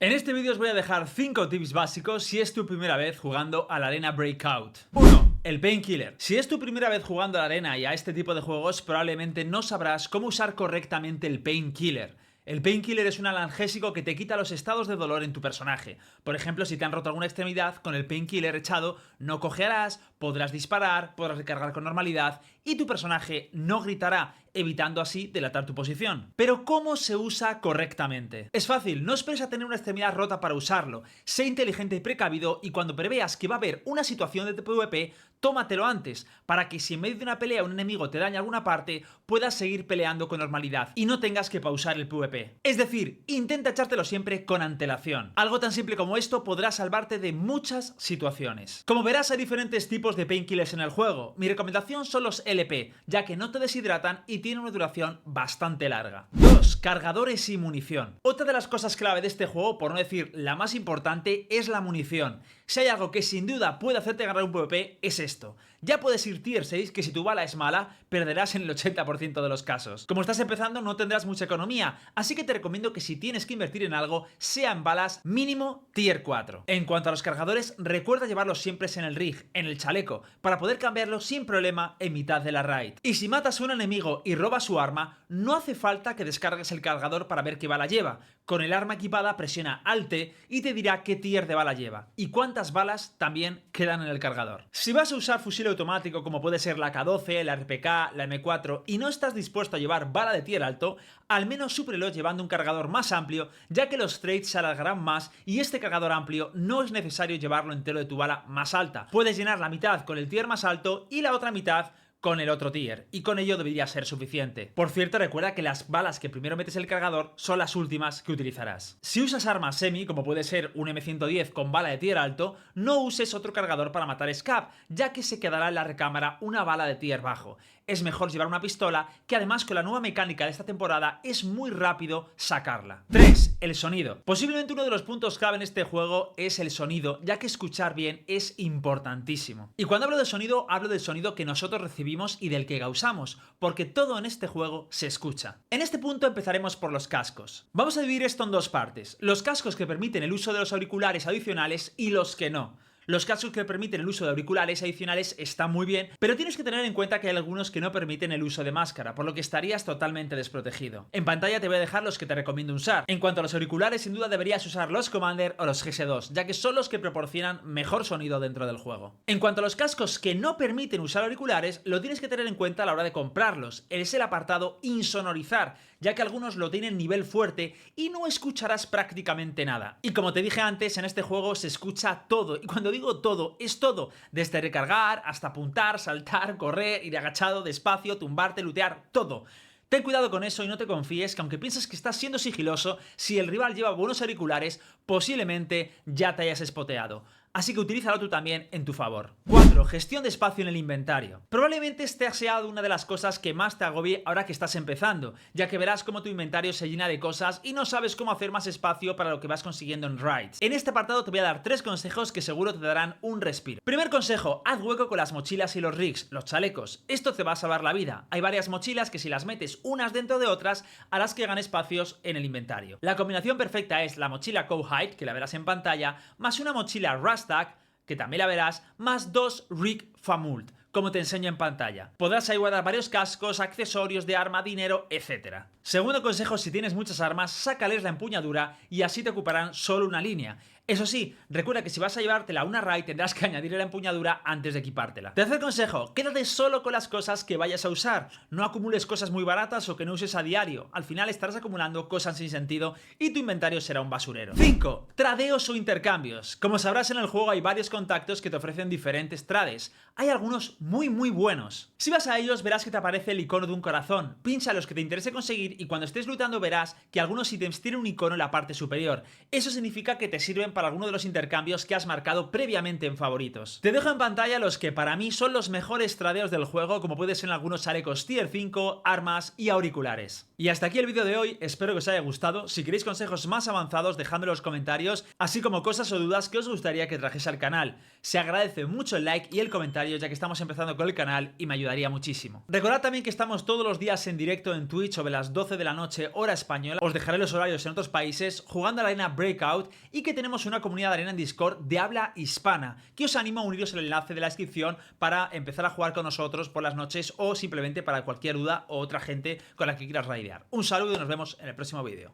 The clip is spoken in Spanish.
En este vídeo os voy a dejar 5 tips básicos si es tu primera vez jugando a la arena Breakout. 1. El Painkiller. Si es tu primera vez jugando a la arena y a este tipo de juegos, probablemente no sabrás cómo usar correctamente el Painkiller. El Painkiller es un analgésico que te quita los estados de dolor en tu personaje. Por ejemplo, si te han roto alguna extremidad, con el Painkiller echado no cojearás, podrás disparar, podrás recargar con normalidad y tu personaje no gritará, evitando así delatar tu posición. Pero ¿cómo se usa correctamente? Es fácil, no esperes a tener una extremidad rota para usarlo. Sé inteligente y precavido y cuando preveas que va a haber una situación de PvP, tómatelo antes, para que si en medio de una pelea un enemigo te daña alguna parte, puedas seguir peleando con normalidad y no tengas que pausar el PvP. Es decir, intenta echártelo siempre con antelación. Algo tan simple como esto podrá salvarte de muchas situaciones. Como verás, hay diferentes tipos de painkillers en el juego. Mi recomendación son los LP, ya que no te deshidratan y tienen una duración bastante larga. 2. Cargadores y munición. Otra de las cosas clave de este juego, por no decir la más importante, es la munición. Si hay algo que sin duda puede hacerte ganar un PvP, es esto. Ya puedes ir tier 6, que si tu bala es mala, perderás en el 80% de los casos. Como estás empezando, no tendrás mucha economía, así que te recomiendo que si tienes que invertir en algo, sean balas mínimo tier 4. En cuanto a los cargadores, recuerda llevarlos siempre en el rig, en el chaleco, para poder cambiarlos sin problema en mitad de la raid. Y si matas a un enemigo y robas su arma, no hace falta que descargues el cargador para ver qué bala lleva. Con el arma equipada presiona Alt y te dirá qué tier de bala lleva y cuántas balas también quedan en el cargador. Si vas a usar fusil automático como puede ser la K12, la RPK, la M4 y no estás dispuesto a llevar bala de tier alto, al menos súprelo llevando un cargador más amplio, ya que los trades se alargarán más y este cargador amplio no es necesario llevarlo entero de tu bala más alta. Puedes llenar la mitad con el tier más alto y la otra mitad con el otro tier, y con ello debería ser suficiente. Por cierto, recuerda que las balas que primero metes en el cargador son las últimas que utilizarás. Si usas armas semi, como puede ser un M110 con bala de tier alto, no uses otro cargador para matar Scab, ya que se quedará en la recámara una bala de tier bajo. Es mejor llevar una pistola, que además con la nueva mecánica de esta temporada es muy rápido sacarla. 3. El sonido. Posiblemente uno de los puntos clave en este juego es el sonido, ya que escuchar bien es importantísimo. Y cuando hablo de sonido, hablo del sonido que nosotros recibimos y del que causamos, porque todo en este juego se escucha. En este punto empezaremos por los cascos. Vamos a dividir esto en dos partes: los cascos que permiten el uso de los auriculares adicionales y los que no. Los cascos que permiten el uso de auriculares adicionales están muy bien, pero tienes que tener en cuenta que hay algunos que no permiten el uso de máscara, por lo que estarías totalmente desprotegido. En pantalla te voy a dejar los que te recomiendo usar. En cuanto a los auriculares, sin duda deberías usar los Commander o los GS2, ya que son los que proporcionan mejor sonido dentro del juego. En cuanto a los cascos que no permiten usar auriculares, lo tienes que tener en cuenta a la hora de comprarlos. Es el apartado insonorizar, ya que algunos lo tienen nivel fuerte y no escucharás prácticamente nada. Y como te dije antes, en este juego se escucha todo, y cuando digo todo, es todo, desde recargar hasta apuntar, saltar, correr, ir agachado, despacio, tumbarte, lootear, todo. Ten cuidado con eso y no te confíes, que aunque pienses que estás siendo sigiloso, si el rival lleva buenos auriculares, posiblemente ya te hayas spoteado. Así que utilízalo tú también en tu favor. 4. Gestión de espacio en el inventario. Probablemente esta sea una de las cosas que más te agobie ahora que estás empezando, ya que verás cómo tu inventario se llena de cosas y no sabes cómo hacer más espacio para lo que vas consiguiendo en raids. En este apartado te voy a dar 3 consejos que seguro te darán un respiro. Primer consejo: haz hueco con las mochilas y los rigs, los chalecos. Esto te va a salvar la vida. Hay varias mochilas que si las metes unas dentro de otras, harás que gane espacios en el inventario. La combinación perfecta es la mochila Cowhide, que la verás en pantalla, más una mochila Rust, que también la verás, más 2 Rig Famult, como te enseño en pantalla. Podrás ahí guardar varios cascos, accesorios de arma, dinero, etc. Segundo consejo: si tienes muchas armas, sácales la empuñadura y así te ocuparán solo una línea. Eso sí, recuerda que si vas a llevártela a una raid tendrás que añadirle la empuñadura antes de equipártela. Tercer consejo: quédate solo con las cosas que vayas a usar. No acumules cosas muy baratas o que no uses a diario. Al final estarás acumulando cosas sin sentido y tu inventario será un basurero. 5. Tradeos o intercambios. Como sabrás, en el juego hay varios contactos que te ofrecen diferentes trades. Hay algunos muy buenos. Si vas a ellos verás que te aparece el icono de un corazón. Pincha los que te interese conseguir y cuando estés lutando verás que algunos ítems tienen un icono en la parte superior. Eso significa que te sirven para alguno de los intercambios que has marcado previamente en favoritos. Te dejo en pantalla los que para mí son los mejores tradeos del juego, como puede ser en algunos chalecos tier 5, armas y auriculares. Y hasta aquí el vídeo de hoy, espero que os haya gustado. Si queréis consejos más avanzados, dejadmelo en los comentarios, así como cosas o dudas que os gustaría que trajese al canal. Se agradece mucho el like y el comentario, ya que estamos empezando con el canal y me ayudaría muchísimo. Recordad también que estamos todos los días en directo en Twitch sobre las 12 de la noche, hora española. Os dejaré los horarios en otros países, jugando a la arena Breakout, y que tenemos una comunidad de arena en Discord de habla hispana, que os animo a uniros al enlace de la descripción para empezar a jugar con nosotros por las noches o simplemente para cualquier duda o otra gente con la que quieras raidear. Un saludo y nos vemos en el próximo vídeo.